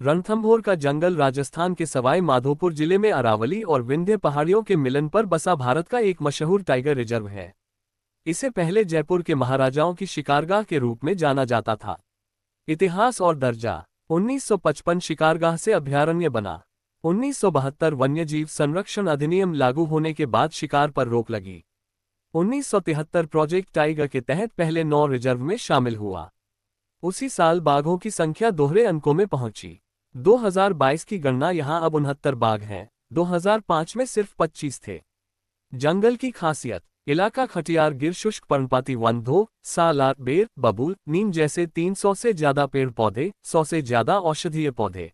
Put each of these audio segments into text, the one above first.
रणथंभौर का जंगल राजस्थान के सवाई माधोपुर जिले में अरावली और विंध्य पहाड़ियों के मिलन पर बसा भारत का एक मशहूर टाइगर रिजर्व है। इसे पहले जयपुर के महाराजाओं की शिकारगाह के रूप में जाना जाता था। इतिहास और दर्जा 1955 शिकारगाह से अभयारण्य बना। 1972 वन्यजीव संरक्षण अधिनियम लागू होने के बाद शिकार पर रोक लगी। 1973 प्रोजेक्ट टाइगर के तहत पहले 9 रिजर्व में शामिल हुआ। उसी साल बाघों की संख्या दोहरे अंकों में पहुंची। 2022 की गणना यहां अब 69 बाघ हैं। 2005 में सिर्फ 25 थे। जंगल की खासियत: इलाका खटियार गिर शुष्क पर्णपाती वन, धो, सालार, बेर, बबूल, नीम जैसे 300 से ज्यादा पेड़ पौधे, 100 से ज्यादा औषधीय पौधे।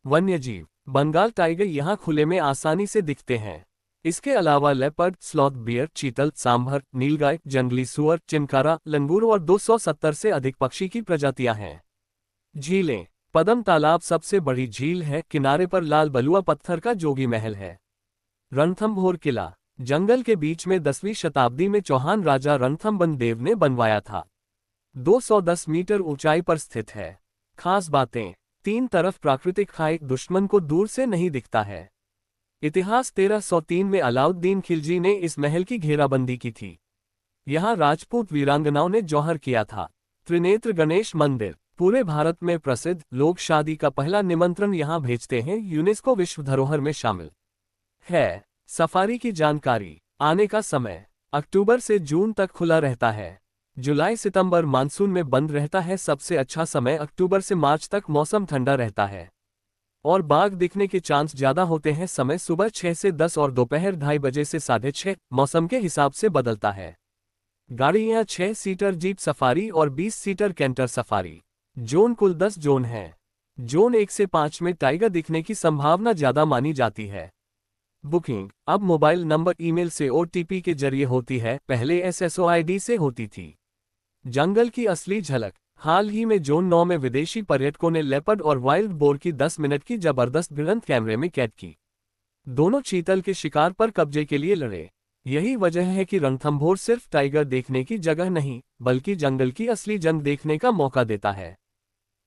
वन्यजीव: बंगाल टाइगर यहां खुले में आसानी से दिखते हैं। इसके अलावा लेपर्ड, स्लॉथ बियर, चीतल, सांभर, नीलगाय, जंगली सुअर, चिमकारा, लंगूर और 270 से अधिक पक्षी की प्रजातियां हैं। झीलें: पदम तालाब सबसे बड़ी झील है। किनारे पर लाल बलुआ पत्थर का जोगी महल है। रणथंभौर किला जंगल के बीच में 10वीं शताब्दी में चौहान राजा रणथंभन देव ने बनवाया था। 210 मीटर ऊंचाई पर स्थित है। खास बातें: 3 तरफ प्राकृतिक खाई, दुश्मन को दूर से नहीं दिखता है। इतिहास: 1303 में अलाउद्दीन खिलजी ने इस महल की घेराबंदी की थी। यहाँ राजपूत वीरांगनाओं ने जौहर किया था। त्रिनेत्र गणेश मंदिर पूरे भारत में प्रसिद्ध। लोग शादी का पहला निमंत्रण यहाँ भेजते हैं। यूनेस्को विश्व धरोहर में शामिल है। सफारी की जानकारी: आने का समय: अक्टूबर से जून तक खुला रहता है। जुलाई सितंबर मानसून में बंद रहता है। सबसे अच्छा समय अक्टूबर से मार्च तक। मौसम ठंडा रहता है और बाघ दिखने के चांस ज्यादा होते हैं। समय सुबह 6 से 10 और दोपहर 2:30 बजे से 6:30। मौसम के हिसाब से बदलता है। गाड़ियां 6 सीटर जीप सफारी और 20 सीटर कैंटर सफारी। जोन: कुल 10 जोन हैं। जोन 1 से 5 में टाइगर दिखने की संभावना ज्यादा मानी जाती है। बुकिंग अब मोबाइल नंबर, ईमेल से OTP के जरिए होती है। पहले SSOID से होती थी। जंगल की असली झलक: हाल ही में जोन 9 में विदेशी पर्यटकों ने लेपर्ड और वाइल्ड बोर की 10 मिनट की जबरदस्त भिड़ंत कैमरे में कैद की। दोनों चीतल के शिकार पर कब्जे के लिए लड़े। यही वजह है कि रणथंभौर सिर्फ टाइगर देखने की जगह नहीं, बल्कि जंगल की असली जंग देखने का मौका देता है।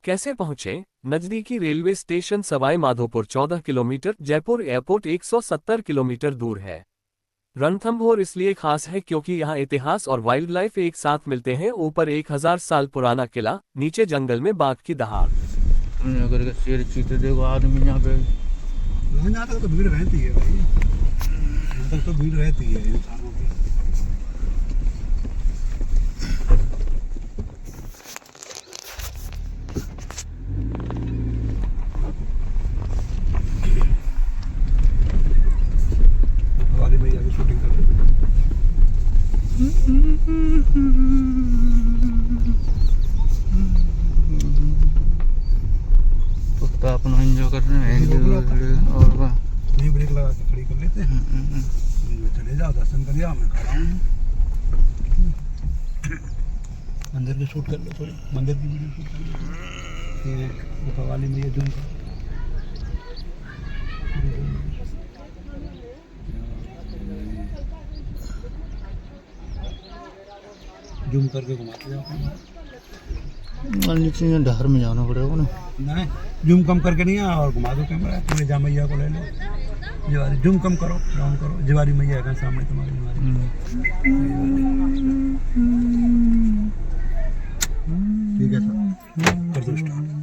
कैसे पहुंचे? नजदीकी railway station Sawai Madhopur 14 kilometre, Jaipur airport 170 kilometre दूर है। रणथंभौर इसलिए खास है क्योंकि यहाँ इतिहास और वाइल्ड लाइफ एक साथ मिलते हैं। ऊपर 1000 साल पुराना किला, नीचे जंगल में बाघ की दहाड़। अगर शेर चीते देखो आदमी यहाँ पे, यहाँ तक तो भीड़ रहती है भाई। यहाँ तक तो भीड़ रहती है इंसानों की। वाली भैया भी शूटिंग कर रहे हैं। तो अपना एंजॉय कर रहे हैं। और नहीं, ब्रेक लगा के खड़ी कर लेते हैं। चले जाओ, दर्शन कर लिया, मैं खड़ा हूँ। मंदिर की शूट कर लो, थोड़ी मंदिर की वीडियो शूट कर लो। ये वाली में ये जूम कर, जूम करके घुमाते जाओ। नीचे डहर में जाना पड़ेगा ना। नहीं, जूम कम करके नहीं है और घुमा दो कैमरा। पूरे जा मैया को ले लो। जिवारी जूम कम करो, डाउन करो। जिवारी मैया है सामने तुम्हारी। ठीक है सर, कर दो स्टार्ट।